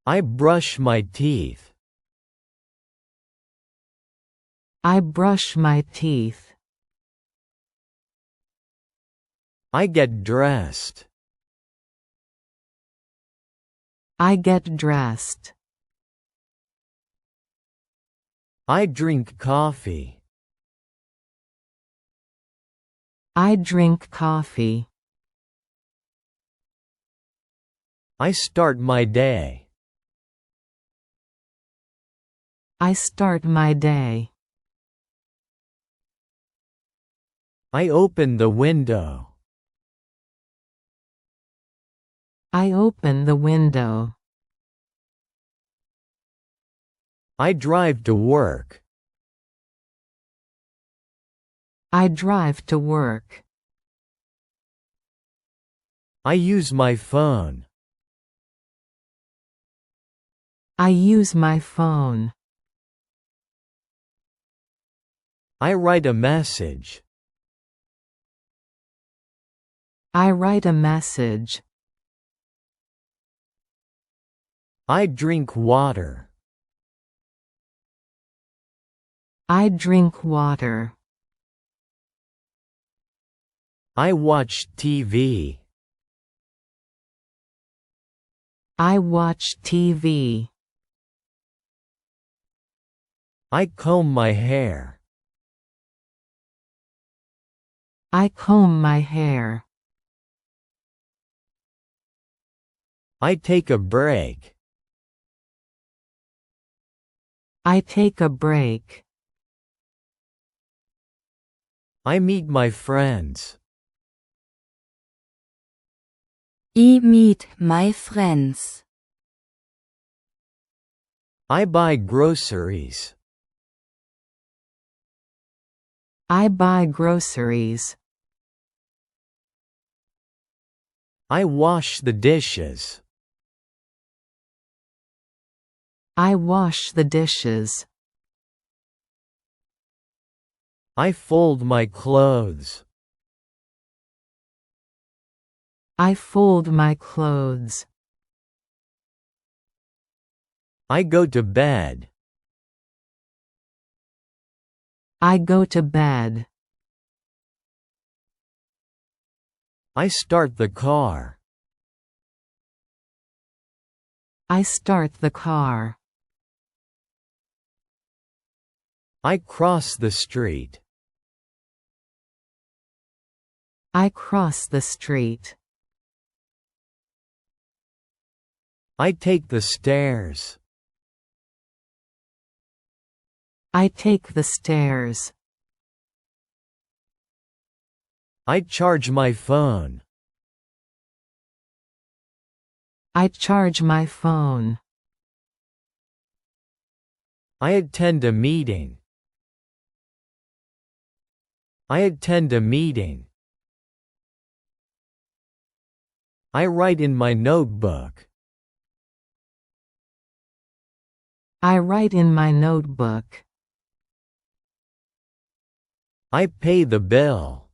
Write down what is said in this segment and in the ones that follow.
I brush my teeth. I brush my teeth. I get dressed. I get dressed. I drink coffee. I drink coffee. I start my day. I start my day. I open the window. I open the window. I drive to work. I drive to work. I use my phone. I use my phone. I write a message. I write a message. I drink water. I drink water. I watch TV. I watch TV. I comb my hair. I comb my hair. I take a break. I take a break. I meet my friends. I meet my friends. I buy groceries. I buy groceries. I wash the dishes. I wash the dishes. I fold my clothes. I fold my clothes. I go to bed. I go to bed. I start the car. I start the car. I cross the street. I cross the street. I take the stairs. I take the stairs. I charge my phone. I charge my phone. I attend a meeting. I attend a meeting. I write in my notebook. I write in my notebook. I pay the bill.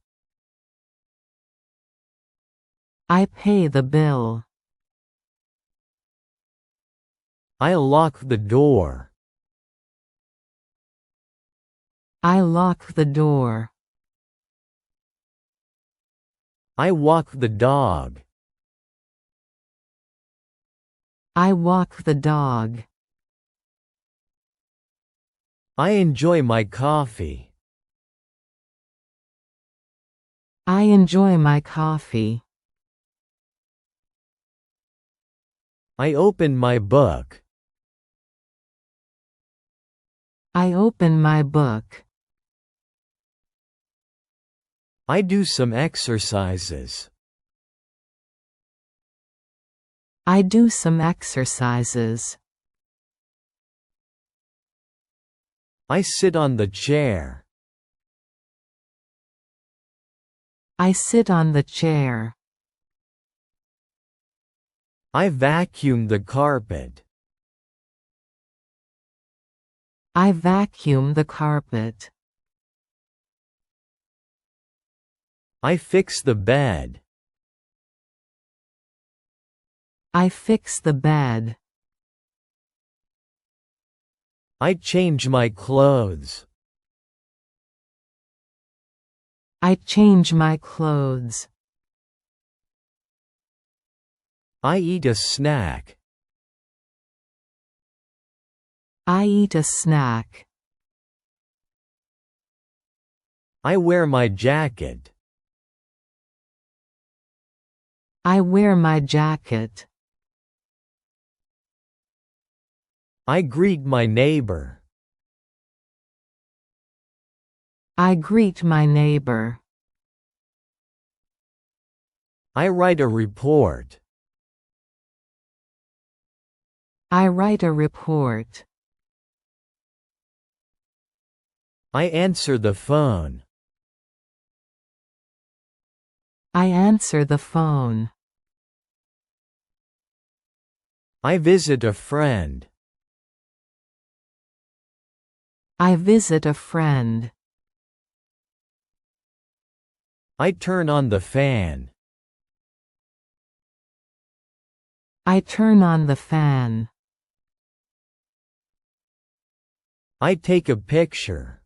I pay the bill. I lock the door. I lock the door. I walk the dog. I walk the dog. I enjoy my coffee. I enjoy my coffee. I open my book. I open my book. I do some exercises. I do some exercises. I sit on the chair. I sit on the chair. I vacuum the carpet. I vacuum the carpet. I fix the bed. I fix the bed. I change my clothes. I change my clothes. I eat a snack. I eat a snack. I wear my jacket. I wear my jacket. I greet my neighbor. I greet my neighbor. I write a report. I write a report. I answer the phone. I answer the phone. I visit a friend. I visit a friend. I turn on the fan. I turn on the fan. I take a picture.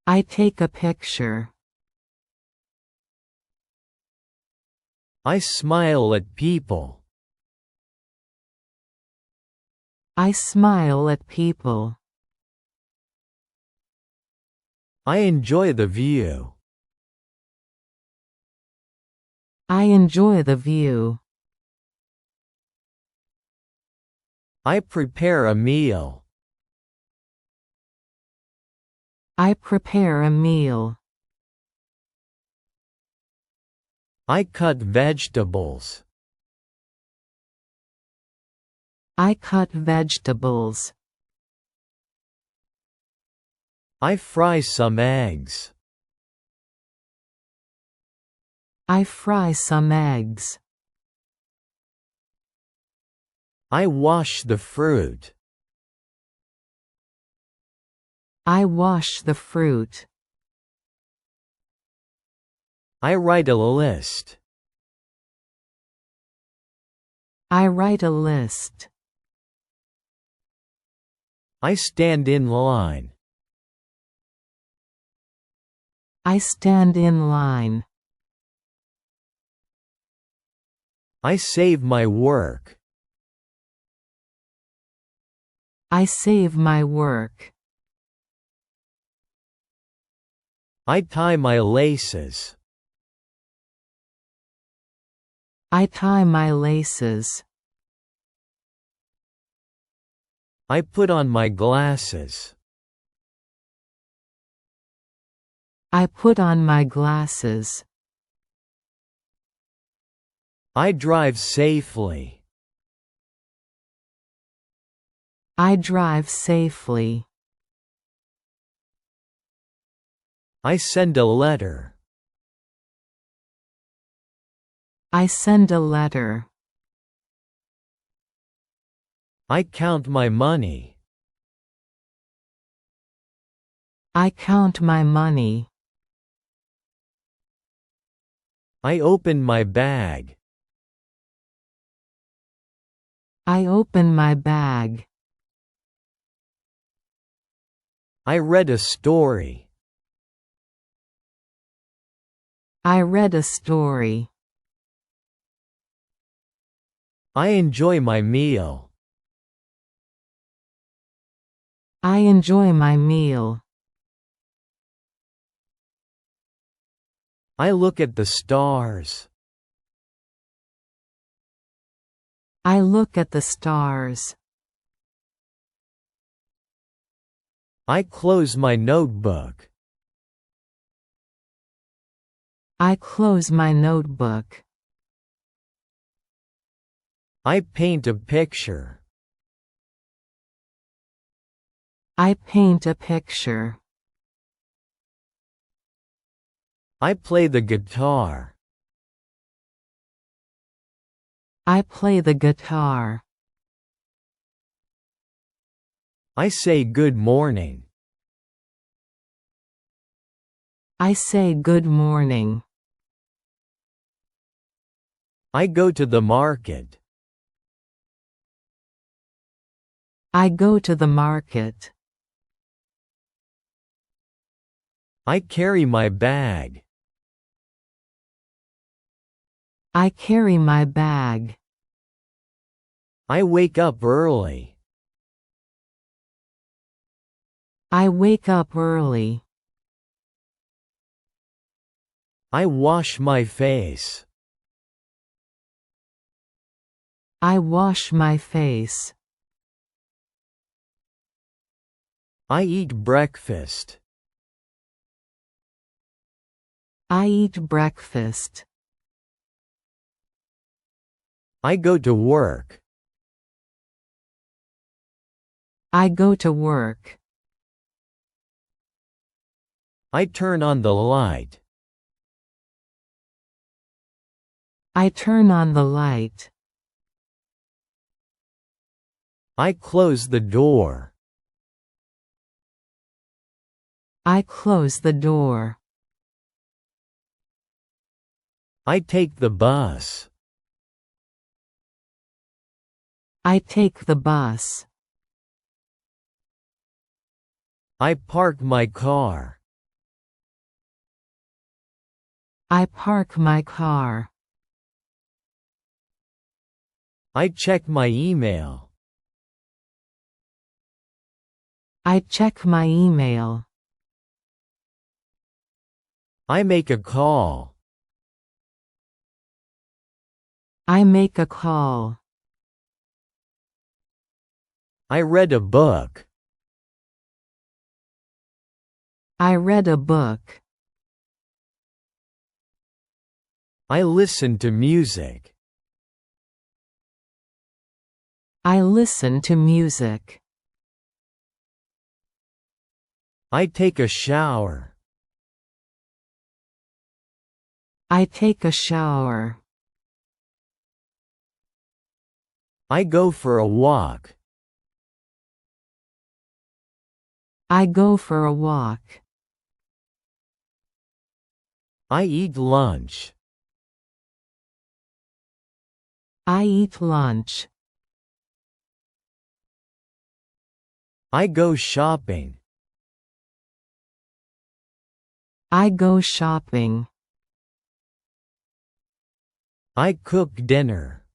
I take a picture. I smile at people. I smile at people. I enjoy the view. I enjoy the view. I prepare a meal. I prepare a meal. I cut vegetables. I cut vegetables. I fry some eggs. I fry some eggs. I wash the fruit. I wash the fruit. I write a list. I write a list. I stand in line. I stand in line. I save my work. I save my work. I tie my laces. I tie my laces. I put on my glasses. I put on my glasses. I drive safely. I drive safely. I send a letter. I send a letter. I count my money. I count my money. I open my bag. I open my bag. I read a story. I read a story. I enjoy my meal. I enjoy my meal. I look at the stars. I look at the stars. I close my notebook. I close my notebook. I paint a picture. I paint a picture. I play the guitar. I play the guitar. I say good morning. I say good morning. I go to the market. I go to the market. I carry my bag. I carry my bag. I wake up early. I wake up early. I wash my face. I wash my face. I eat breakfast. I eat breakfast. I go to work. I go to work. I turn on the light. I turn on the light. I close the door. I close the door. I take the bus. I take the bus. I park my car. I park my car. I check my email. I check my email. I make a call. I make a call. I read a book. I read a book. I listen to music. I listen to music. I take a shower. I take a shower. I go for a walk. I go for a walk. I eat lunch. I eat lunch. I go shopping. I go shopping. I cook dinner.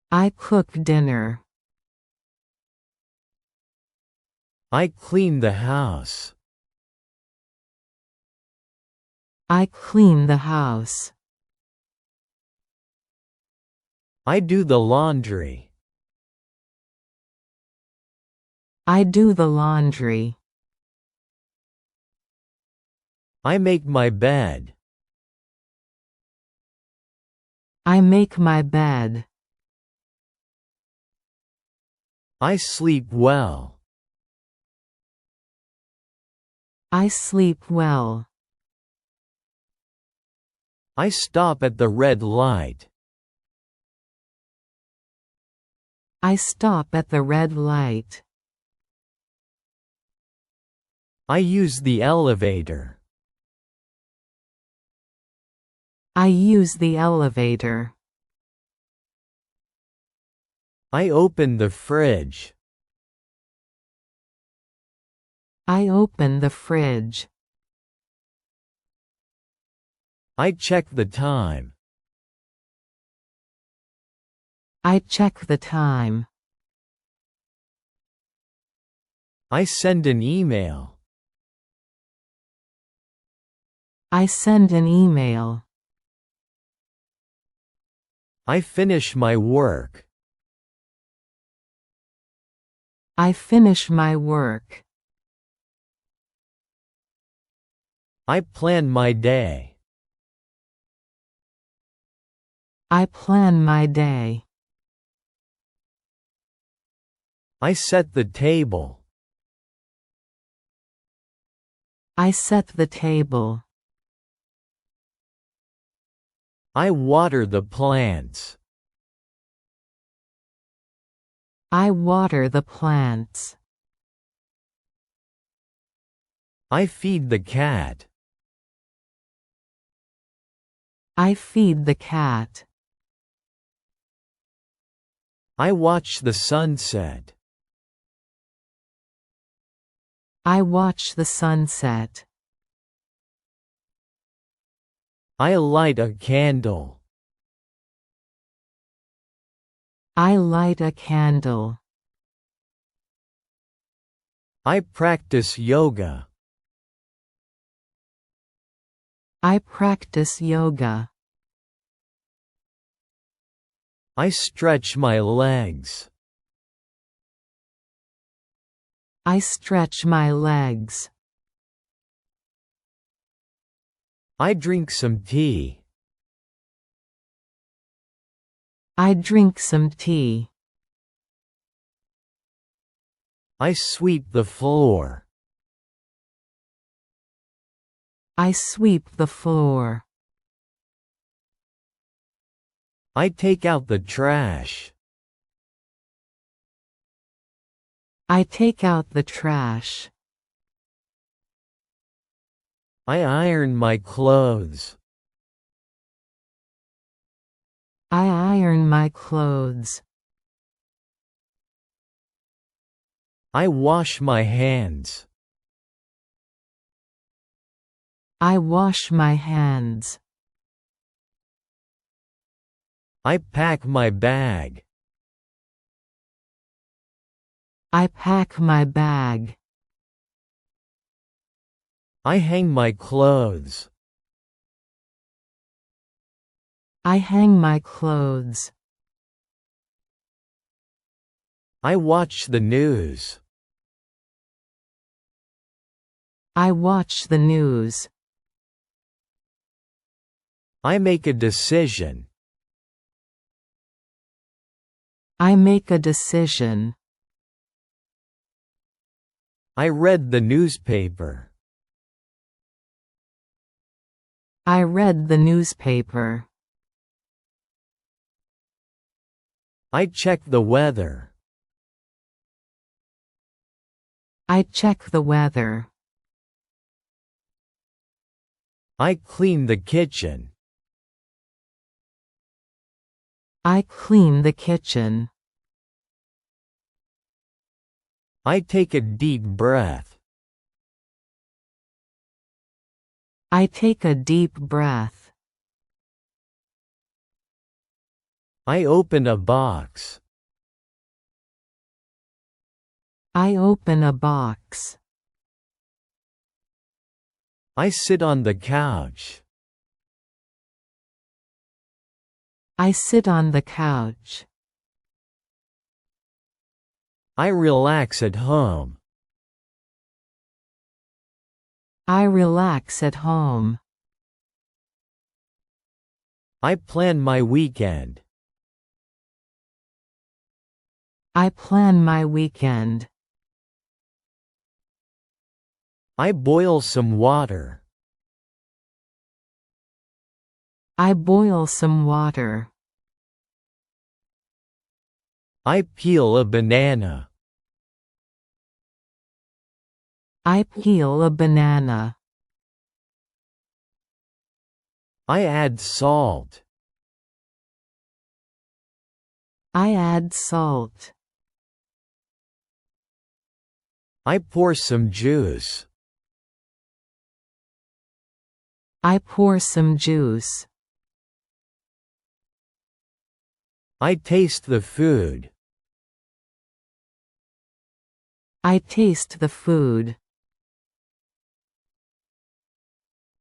I cook dinner. I clean the house. I clean the house. I do the laundry. I do the laundry. I make my bed. I make my bed. I sleep well. I sleep well. I stop at the red light. I stop at the red light. I use the elevator. I use the elevator. I open the fridge. I open the fridge. I check the time. I check the time. I send an email. I send an email. I finish my work. I finish my work. I plan my day. I plan my day. I set the table. I set the table. I water the plants. I water the plants. I feed the cat. I feed the cat. I watch the sunset. I watch the sunset. I light a candle. I light a candle. I practice yoga. I practice yoga. I stretch my legs. I stretch my legs. I drink some tea. I drink some tea. I sweep the floor. I sweep the floor. I take out the trash. I take out the trash. I iron my clothes. I iron my clothes. I wash my hands. I wash my hands. I pack my bag. I pack my bag. I hang my clothes. I hang my clothes. I watch the news. I watch the news. I make a decision. I make a decision. I read the newspaper. I read the newspaper. I check the weather. I check the weather. I clean the kitchen. I clean the kitchen. I take a deep breath. I take a deep breath. I open a box. I open a box. I sit on the couch. I sit on the couch. I relax at home. I relax at home. I plan my weekend. I plan my weekend. I boil some water. I boil some water. I peel a banana. I peel a banana. I add salt. I add salt. I pour some juice. I pour some juice. I taste the food. I taste the food.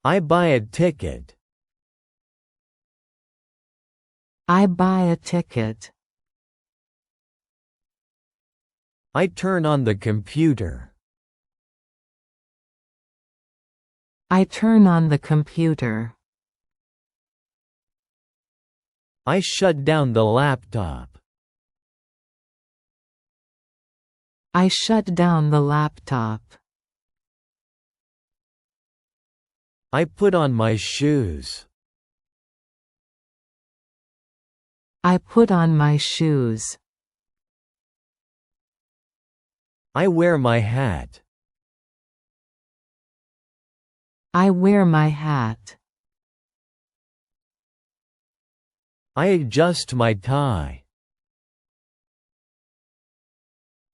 I buy a ticket. I buy a ticket. I turn on the computer. I turn on the computer. I shut down the laptop. I shut down the laptop. I put on my shoes. I put on my shoes. I wear my hat. I wear my hat. I adjust my tie.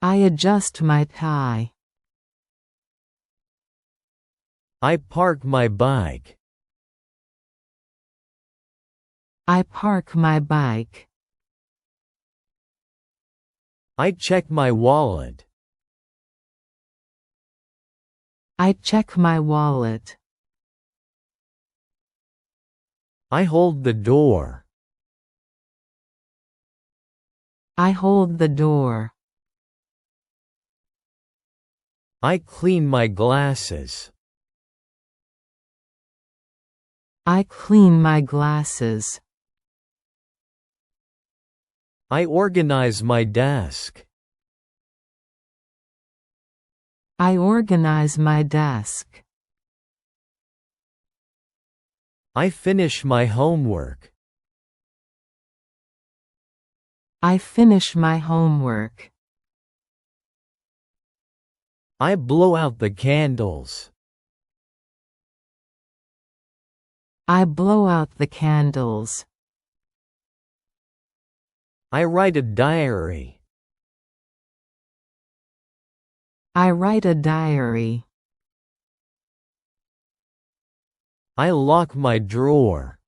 I adjust my tie. I park my bike. I park my bike. I check my wallet. I check my wallet. I hold the door. I hold the door. I clean my glasses. I clean my glasses. I organize my desk. I organize my desk. I finish my homework. I finish my homework. I blow out the candles. I blow out the candles. I write a diary. I write a diary. I lock my drawer.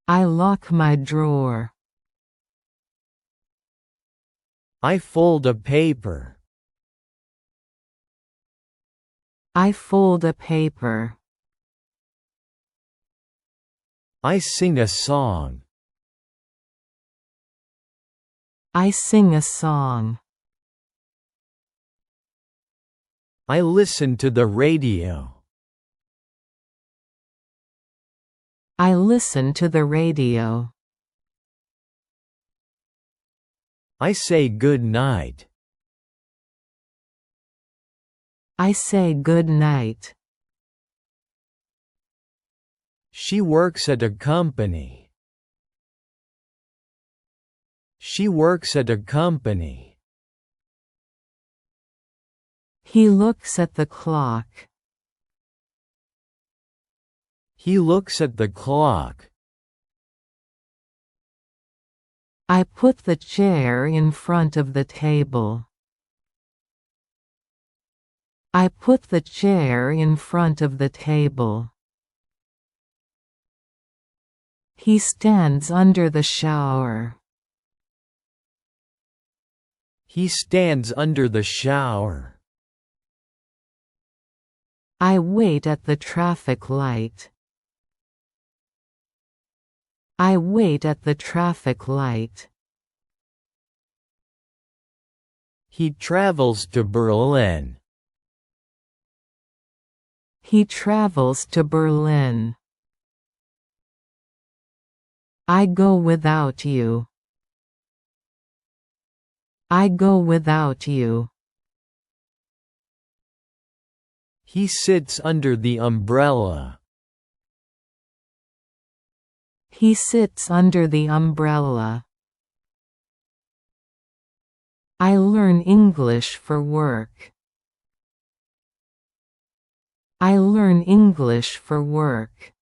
I lock my drawer. I fold a paper. I fold a paper. I sing a song. I sing a song. I listen to the radio. I listen to the radio. I say good night. I say good night. She works at a company. She works at a company. He looks at the clock. He looks at the clock. I put the chair in front of the table. I put the chair in front of the table. He stands under the shower. He stands under the shower. I wait at the traffic light. I wait at the traffic light. He travels to Berlin. He travels to Berlin. I go without you. I go without you. He sits under the umbrella. He sits under the umbrella. I learn English for work. I learn English for work.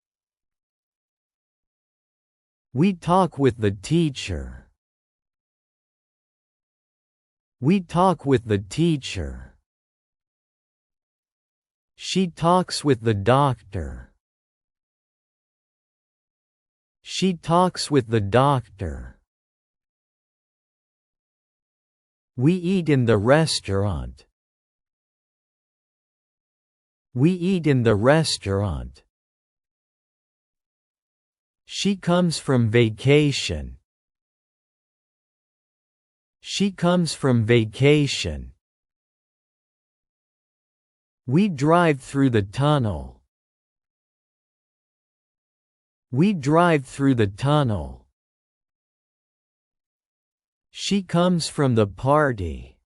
We talk with the teacher. We talk with the teacher. She talks with the doctor. She talks with the doctor. We eat in the restaurant. We eat in the restaurant. She comes from vacation. She comes from vacation. We drive through the tunnel. We drive through the tunnel. She comes from the party.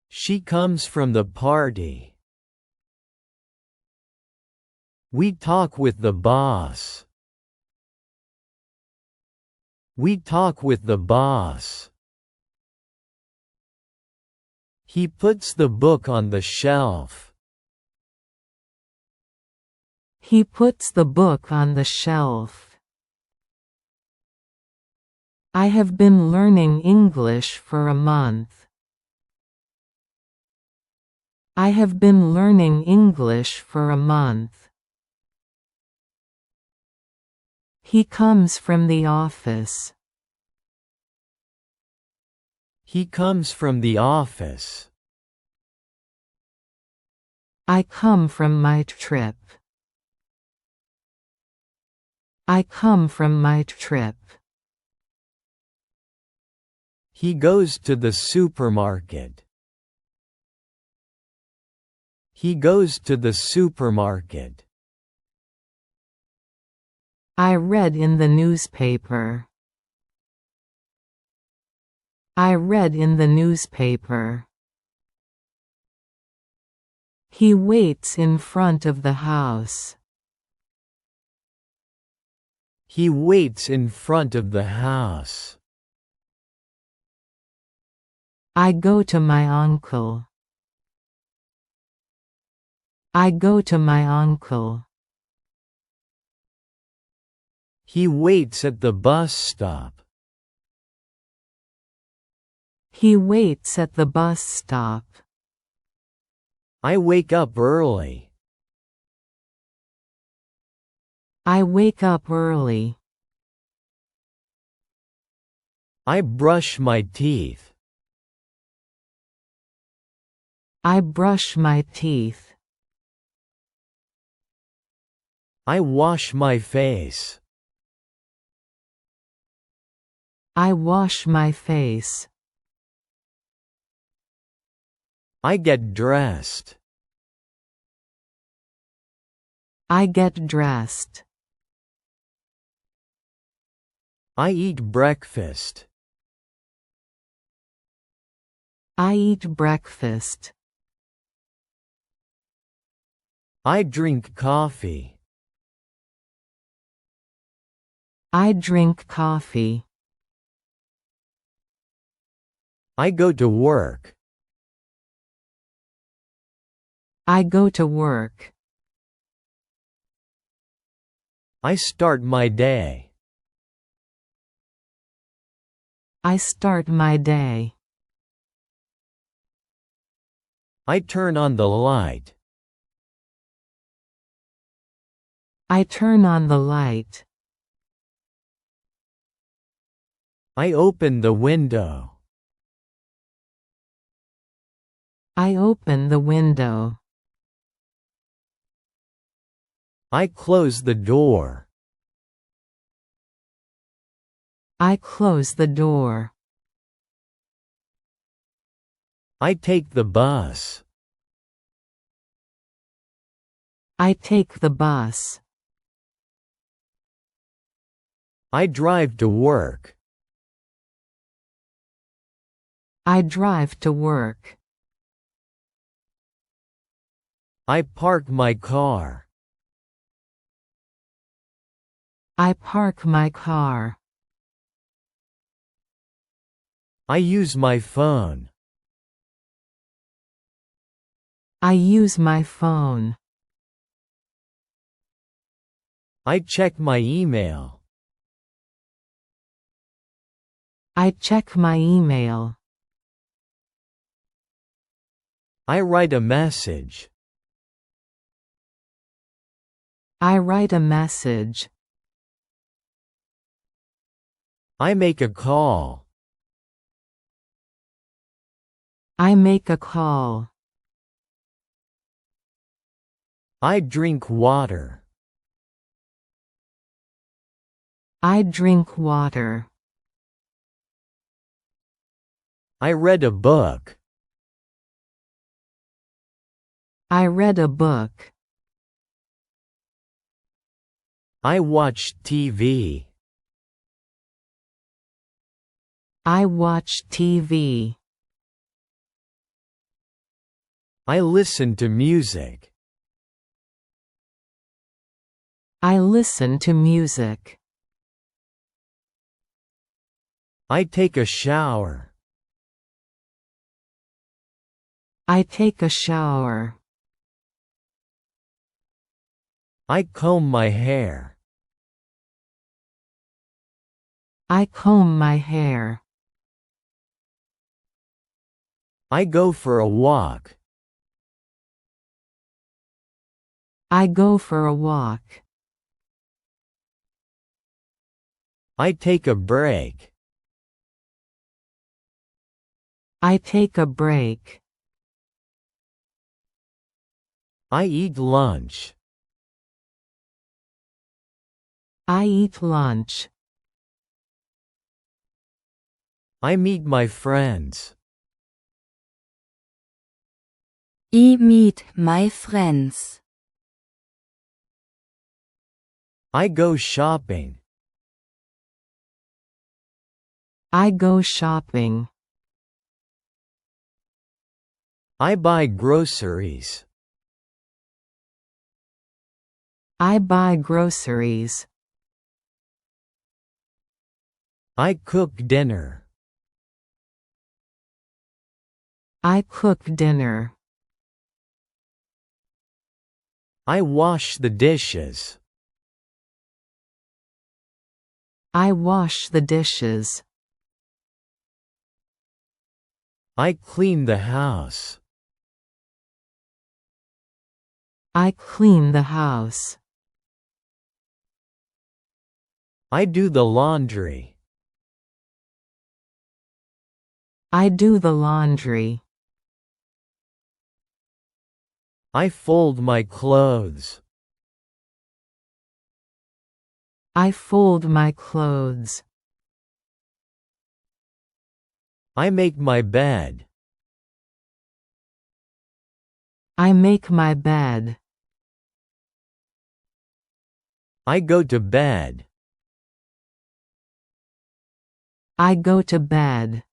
She comes from the party. We talk with the boss. We talk with the boss. He puts the book on the shelf. He puts the book on the shelf. I have been learning English for a month. I have been learning English for a month. He comes from the office. He comes from the office. I come from my trip. I come from my trip. He goes to the supermarket. He goes to the supermarket. I read in the newspaper. I read in the newspaper. He waits in front of the house. He waits in front of the house. I go to my uncle. I go to my uncle. He waits at the bus stop. He waits at the bus stop. I wake up early. I wake up early. I brush my teeth. I brush my teeth. I wash my face. I wash my face. I get dressed. I get dressed. I eat breakfast. I eat breakfast. I drink coffee. I drink coffee. I go to work. I go to work. I start my day. I start my day. I turn on the light. I turn on the light. I open the window. I open the window. I close the door. I close the door. I take the bus. I take the bus. I drive to work. I drive to work. I park my car. I park my car. I use my phone. I use my phone. I check my email. I check my email. I write a message. I write a message. I make a call. I make a call. I drink water. I drink water. I read a book. I read a book. I watched TV. I watch TV. I listen to music. I listen to music. I take a shower. I take a shower. I comb my hair. I comb my hair. I go for a walk. I go for a walk. I take a break. I take a break. I eat lunch. I eat lunch. I meet my friends. I meet my friends. I go shopping. I go shopping. I buy groceries. I buy groceries. I cook dinner. I cook dinner. I wash the dishes. I wash the dishes. I clean the house. I clean the house. I do the laundry. I do the laundry. I fold my clothes. I fold my clothes. I make my bed. I make my bed. I go to bed. I go to bed.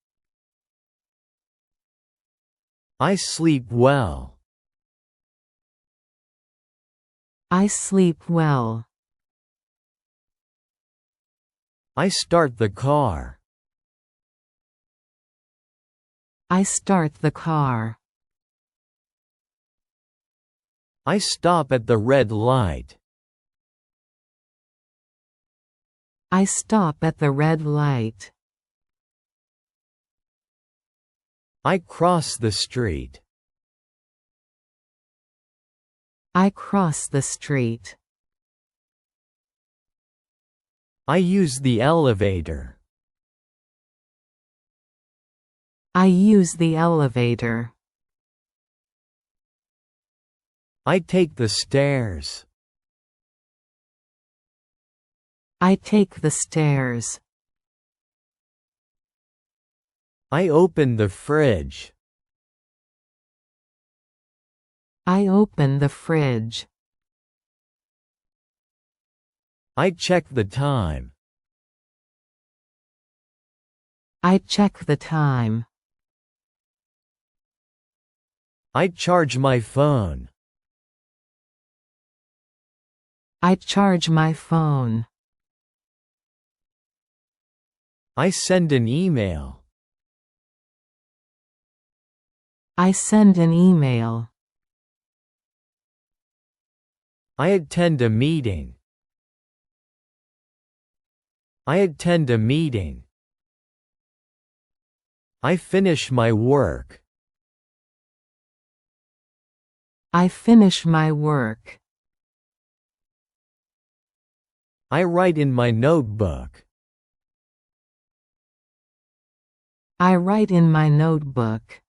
I sleep well. I sleep well. I start the car. I start the car. I stop at the red light. I stop at the red light. I cross the street. I cross the street. I use the elevator. I use the elevator. I take the stairs. I take the stairs. I open the fridge. I open the fridge. I check the time. I check the time. I charge my phone. I charge my phone. I send an email. I send an email. I attend a meeting. I attend a meeting. I finish my work. I finish my work. I write in my notebook. I write in my notebook.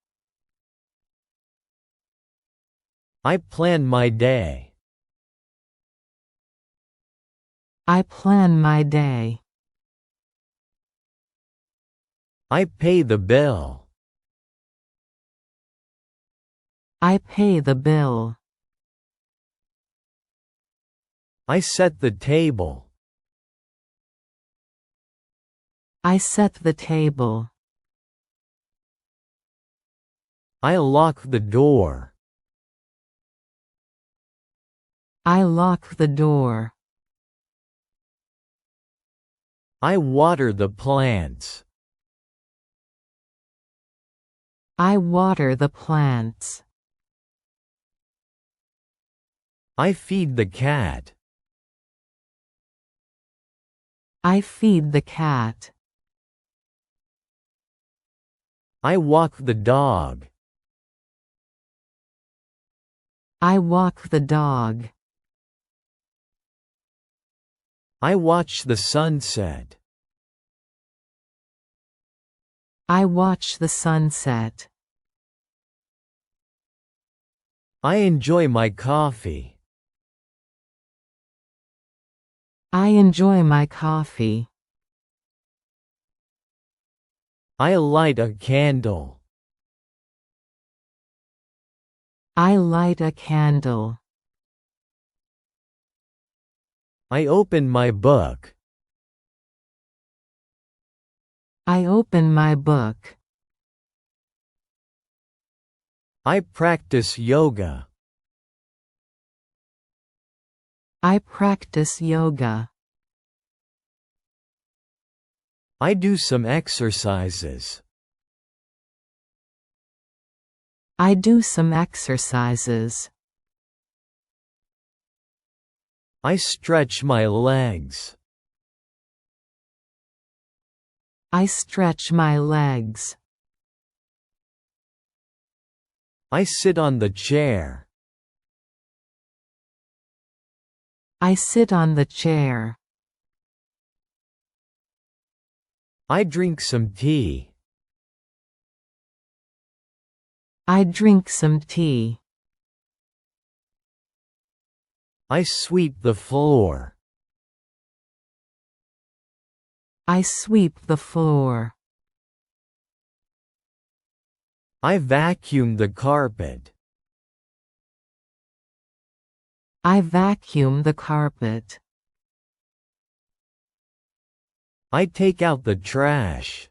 I plan my day. I plan my day. I pay the bill. I pay the bill. I set the table. I set the table. I lock the door. I lock the door. I water the plants. I water the plants. I feed the cat. I feed the cat. I walk the dog. I walk the dog. I watch the sunset. I watch the sunset. I enjoy my coffee. I enjoy my coffee. I light a candle. I light a candle. I open my book. I open my book. I practice yoga. I practice yoga. I do some exercises. I do some exercises. I stretch my legs. I stretch my legs. I sit on the chair. I sit on the chair. I drink some tea. I drink some tea. I sweep the floor. I sweep the floor. I vacuum the carpet. I vacuum the carpet. I take out the trash.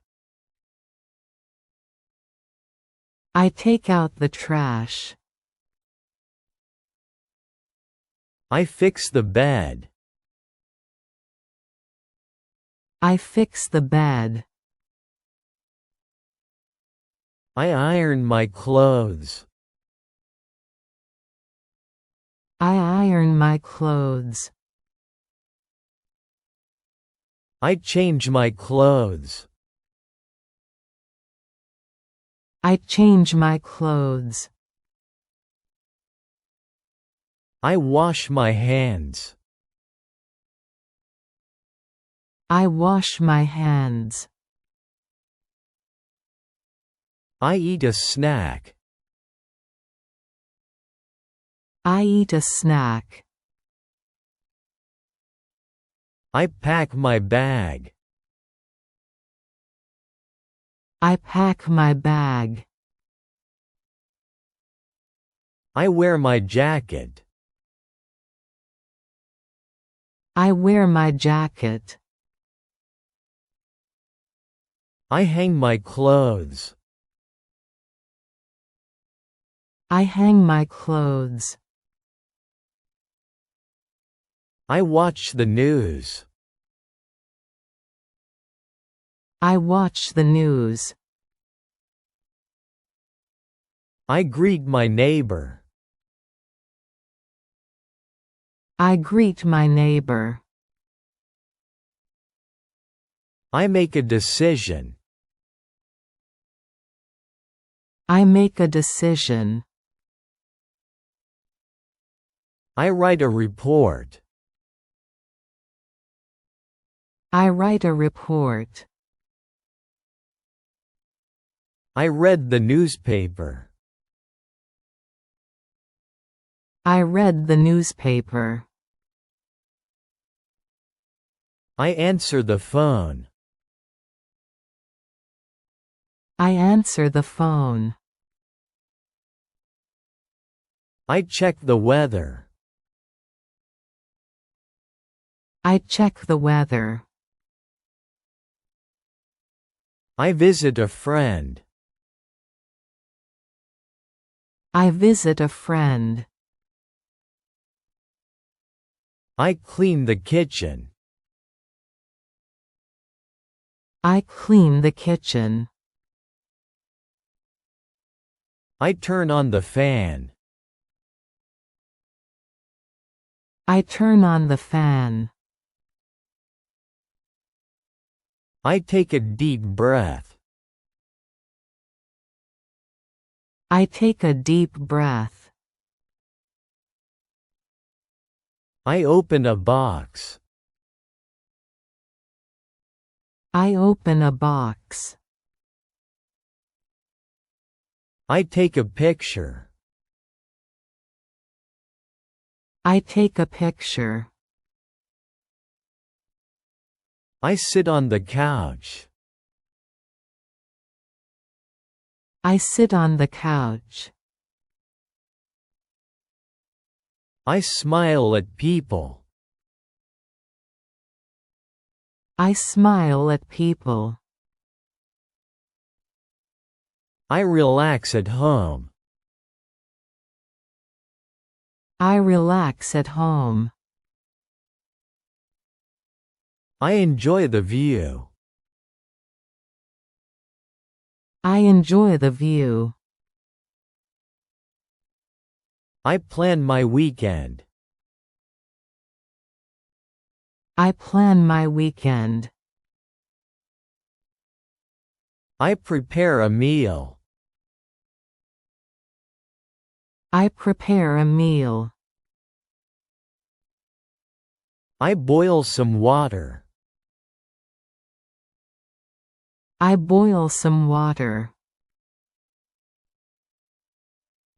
I take out the trash. I fix the bed. I fix the bed. I iron my clothes. I iron my clothes. I change my clothes. I change my clothes. I wash my hands. I wash my hands. I eat a snack. I eat a snack. I pack my bag. I pack my bag. I wear my jacket. I wear my jacket. I hang my clothes. I hang my clothes. I watch the news. I watch the news. I greet my neighbor. I greet my neighbor. I make a decision. I make a decision. I write a report. I write a report. I read the newspaper. I read the newspaper. I answer the phone. I answer the phone. I check the weather. I check the weather. I visit a friend. I visit a friend. I clean the kitchen. I clean the kitchen. I turn on the fan. I turn on the fan. I take a deep breath. I take a deep breath. I open a box. I open a box. I take a picture. I take a picture. I sit on the couch. I sit on the couch. I smile at people. I smile at people. I relax at home. I relax at home. I enjoy the view. I enjoy the view. I plan my weekend. I plan my weekend. I prepare a meal. I prepare a meal. I boil some water. I boil some water.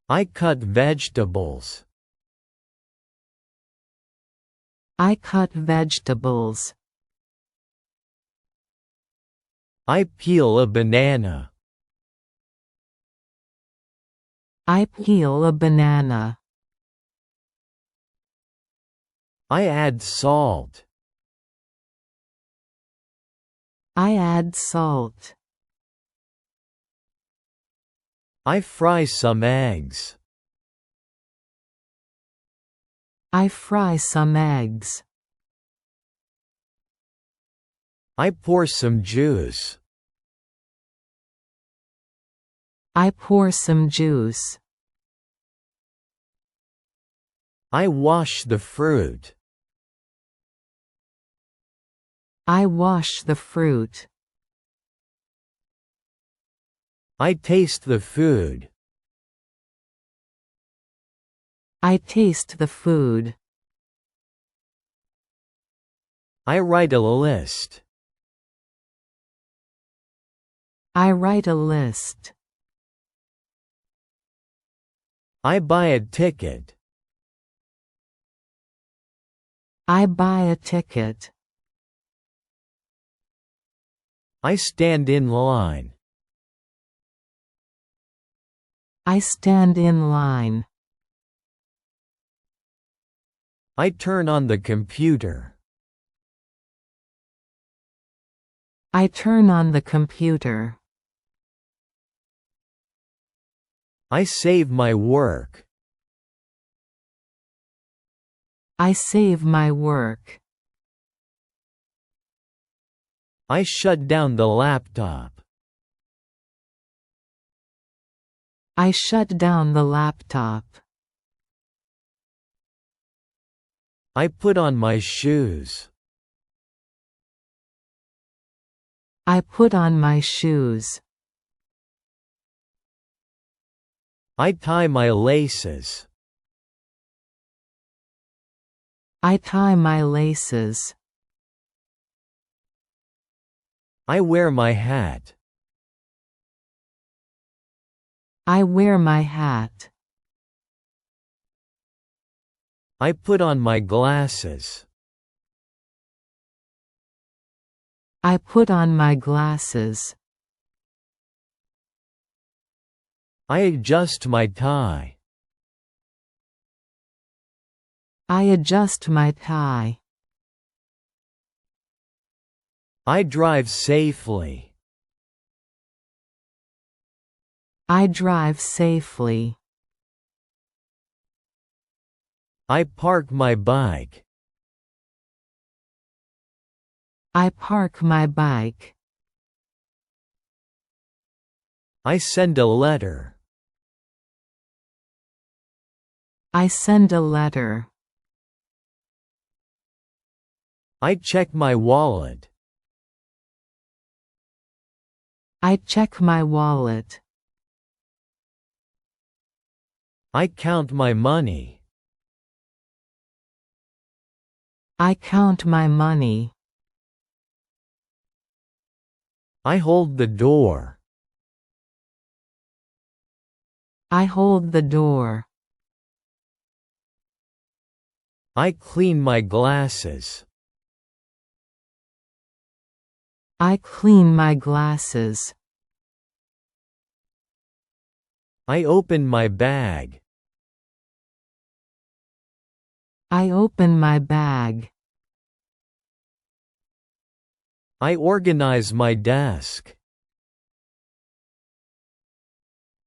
I cut vegetables. I cut vegetables. I peel a banana. I peel a banana. I add salt. I add salt. I fry some eggs. I fry some eggs. I pour some juice. I pour some juice. I wash the fruit. I wash the fruit. I taste the food. I taste the food. I write a list. I write a list. I buy a ticket. I buy a ticket. I stand in line. I stand in line. I turn on the computer. I turn on the computer. I save my work. I save my work. I shut down the laptop. I shut down the laptop. I put on my shoes. I put on my shoes. I tie my laces. I tie my laces. I wear my hat. I wear my hat. I put on my glasses. I put on my glasses. I adjust my tie. I adjust my tie. I drive safely. I drive safely. I park my bike. I park my bike. I send a letter. I send a letter. I check my wallet. I check my wallet. I count my money. I count my money. I hold the door. I hold the door. I clean my glasses. I clean my glasses. I open my bag. I open my bag. I organize my desk.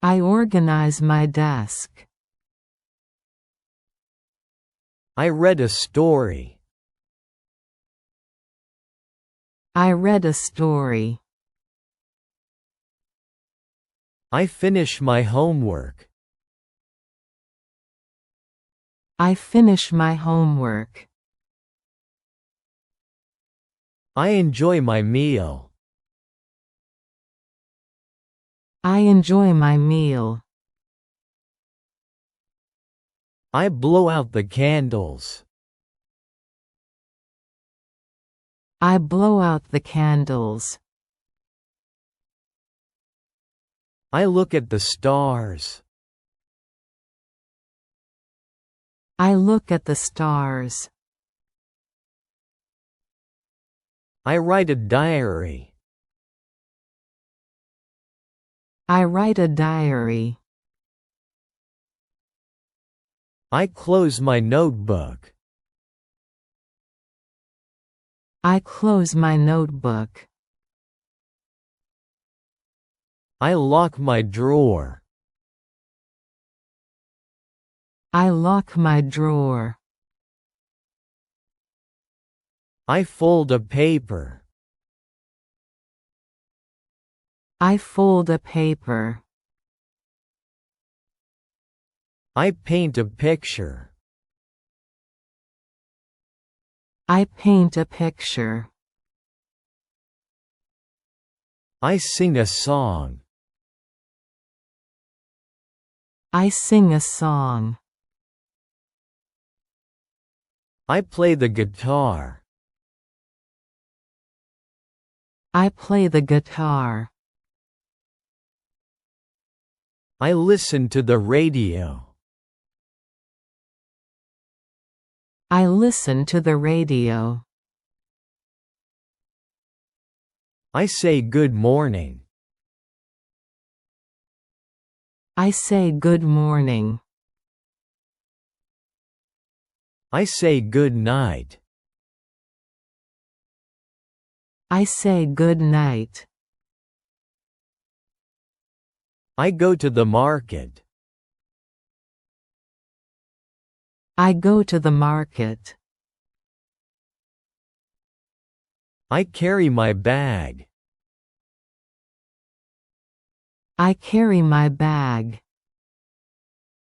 I organize my desk. I read a story. I read a story. I finish my homework. I finish my homework. I enjoy my meal. I enjoy my meal. I blow out the candles. I blow out the candles. I look at the stars. I look at the stars. I write a diary. I write a diary. I close my notebook. I close my notebook. I lock my drawer. I lock my drawer. I fold a paper. I fold a paper. I paint a picture. I paint a picture. I sing a song. I sing a song. I play the guitar. I play the guitar. I listen to the radio. I listen to the radio. I say good morning. I say good morning. I say good night. I say good night. I go to the market. I go to the market. I carry my bag. I carry my bag.